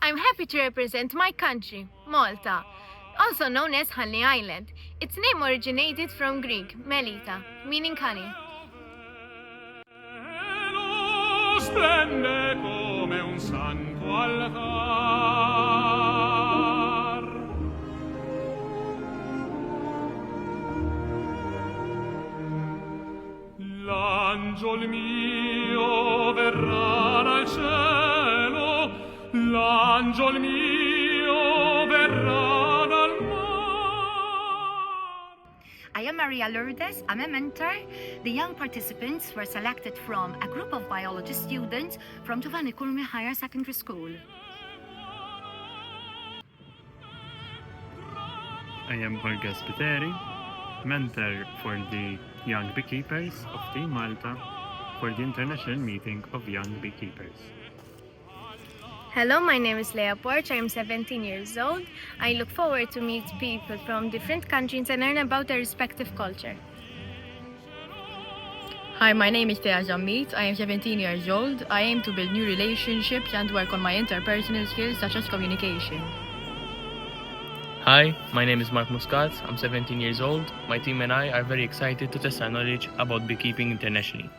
I'm happy to represent my country, Malta, also known as Honey Island. Its name originated from Greek, melita, meaning honey. Splende come un santo altar. L'angiol mio verrà dal cielo, l'angiol mio verrà dal mar. I am Maria Lourdes. I'm a mentor. The young participants were selected from a group of biology students from Giovanni Culmi Higher Secondary School. I am Jorge Spiteri, mentor for the Young Beekeepers of Team Malta for the International Meeting of Young Beekeepers. Hello, my name is Leah Porch. I am 17 years old. I look forward to meet people from different countries and learn about their respective culture. Hi, my name is Thea Jamit. I am 17 years old. I aim to build new relationships and work on my interpersonal skills such as communication. Hi, my name is Mark Muscat. I'm 17 years old. My team and I are very excited to test our knowledge about beekeeping internationally.